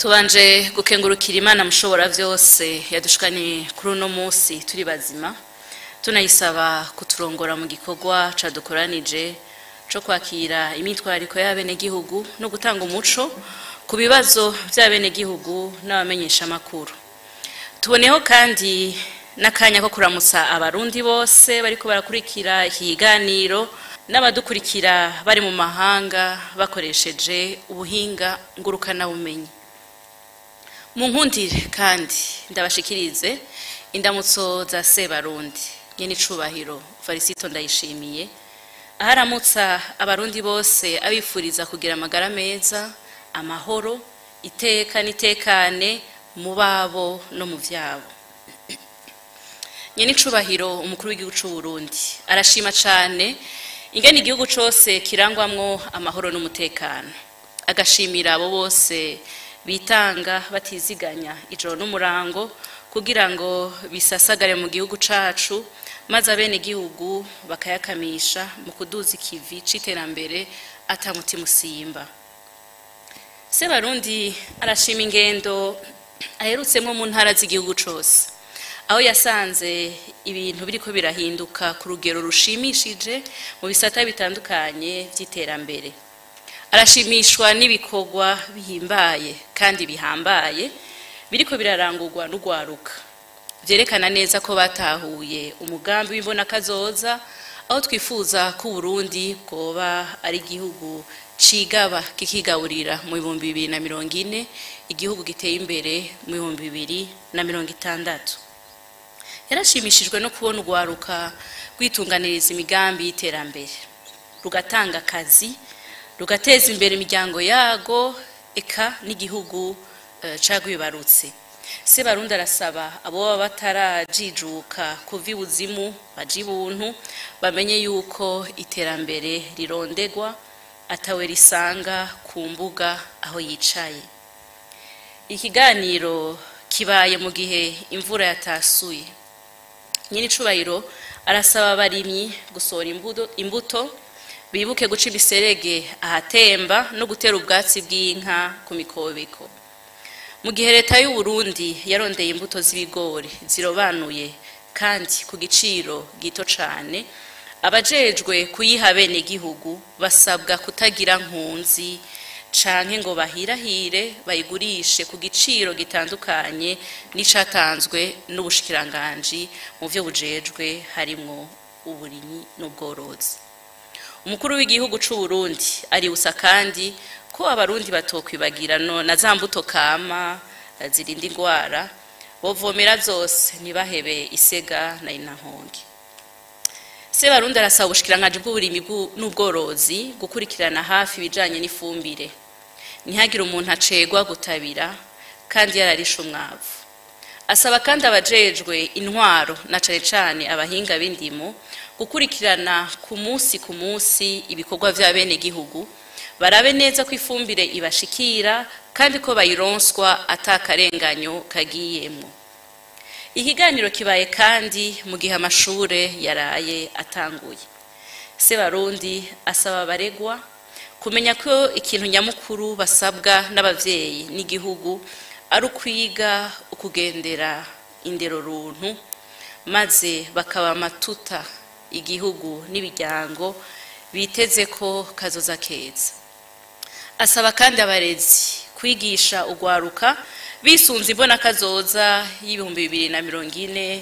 Tubanje gukengurukira Imana mushobora vyose yadushikanye kuri uno munsi turi bazima, tunayisaba kuturongora mu gikorwa cadukoranije co kwakira imitwariko y'abene gihugu no gutanga umuco ku bibazo by'abene gihugu n'abamenyesha makuru. Tuboneho kandi n'akanya ko kuramutsa abarundi bose bariko barakurikira ikiganiro n'abadukurikira bari mu mahanga bakoresheje ubuhinga ngurukana bumenyi. Mu nkundire kandi ndabashikirize indamutso za Sebarundi nyene icubahiro Varisito Ndayishimiye aharamutsa abarundi bose abifuriza kugira amagara meza, amahoro, iteka nitekane mu babo no mu vyabo. Nyene icubahiro umukuru w'igihugu c'u Burundi arashima cane ingene igihugu cose kirangwamwo amahoro n'umutekano, agashimira abo bose bitanga batiziganya ijoro n'umurango kugira ngo bisasagare mu gihugu cacu, maze abene gihugu bakayakamisha mu kuduza ikivi c'iterambere atamutima usimba. Sebarundi arashima ingendo aherutsemwo mu ntara z'igihugu cose, aho yasanze ibintu biriko birahinduka ku rugero rushimishije mu bisata bitandukanye vy'iterambere. Arashimishwa n'ibikorwa bihimbaye kandi bihambaye biriko birarangurwa n'ugwaruka, vyerekana neza ko batahuye umugambi w'imbona kazoza, aho twifuza ko Burundi bwoba ari igihugu cigaba kikigaburira mu 2040, igihugu giteye imbere mu 2060. Yarashimishijwe no kubona ugwaruka rwitunganiriza imigambi y'iterambere, rugatanga akazi, rugateza imbere imiryango yago eka n'igihugu cagwibarutse. Sebarundi arasaba abo baba batarajijuka kuva ibuzimu baje ibuntu, bamenye yuko iterambere rirondegwa atawe risanga ku mbuga aho yicaye. Ikiganiro kibaye mu gihe imvura yatasuye. Nyene icubahiro arasaba abarimyi gusohora imbuto, bibuke guca imiserege ahatemba no gutera ubwatsi bw'inka ku mikobeko. Mu gihe leta y'u Burundi yarondeye imbuto z'ibigori zirobanuye kandi ku giciro gito cane, abajejwe kuyiha bene gihugu basabwa kutagira nkunzi canke ngo bahirahire bayigurishe ku giciro gitandukanye n'icatanzwe n'ubushikiranganji mu vyo bujejwe harimwo uburimyi n'ubworozi. Umukuru w'igihugu c'u Burundi aribusa kandi ko abarundi batokwibagira na za mbuto kama zirinda ingwara, bovomera zose ntibahebe isega na inankonge. Sebarundi arasaba ubushikiranganji bw'uburimyi n'ubworozi gukurikirana hafi ibijanye n'ifumbire, ntihagire umuntu acegwa gutabira kandi yararisha umwavu. Asaba kandi abajejwe intwaro na cane cane abahinga b'indimo gukurikirana ku munsi ibikorwa vya bene gihugu, barabe neza ko ifumbire ibashikira kandi ko bayironswa atakarenganyo kagiyemwo. Ikiganiro kibaye kandi mu gihe amashure yaraye atanguye. Sebarundi asaba abaregwa kumenya ko ikintu nyamukuru basabwa n'abavyeyi n'igihugu ari ukwiga ukugendera indero runtu, maze bakaba amatuta igihugu n'ibiryango biteze ko kazoza keza. Asaba kandi abarezi kwigisha ugwaruka bisunze imbona kazoza y'2040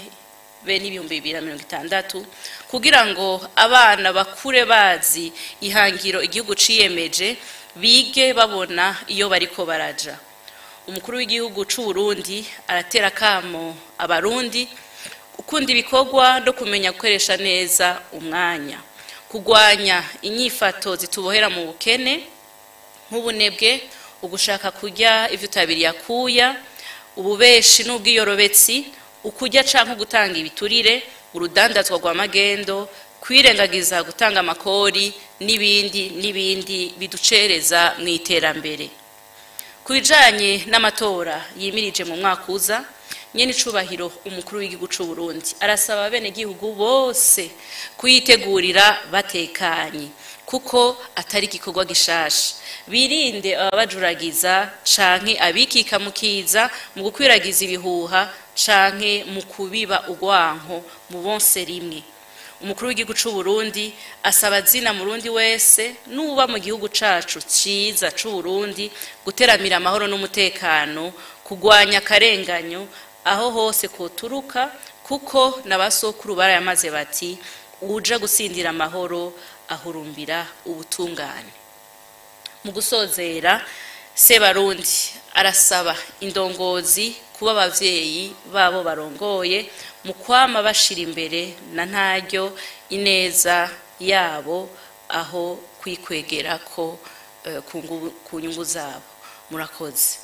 be n'2060 kugira ngo abana bakure bazi ihangiro igihugu ciyemeje, bige babona iyo bariko baraja. Umukuru w'igihugu c'u Burundi aratera kamo abarundi ukunda ibikorwa no kumenya gukoresha neza umwanya, kugwanya inyifato zitubohera mu bukene nk'ubunebwe, ugushaka kurya ivyo utabiri yakuya, ububeshi n'ubwiyorobetsi, ukurya canke gutanga ibiturire, urudandazwa rwa magendo, kwirengagiza gutanga amakori n'ibindi biducereza mu iterambere. Kubijanye n'amatora yimirije mu mwaka uza, nyene icubahiro umukuru w'igihugu c'u Burundi arasaba bene gihugu bose kuyitegurira batekanye, kuko atari igikorwa gishasha. Birinde ababajuragiza canke abikika mukiza mu gukwiragiza ibihuha canke mu kubiba urwanko mu bonse rimwe. Umukuru w'igihugu c'u Burundi asaba zina murundi wese nuba mu gihugu cacu ciza c'u Burundi guteramira amahoro n'umutekano, kugwanya akarenganyo aho hose koturuka, kuko n'abasokuru barayamaze bati uja gusindira amahoro ahurumbira ubutungane. Mu gusozera, Sebarundi arasaba indongozi kuba abavyeyi babo barongoye mu kwama bashira imbere na ntaryo ineza yabo aho kwikwegera ko ku nyungu zabo. Murakoze.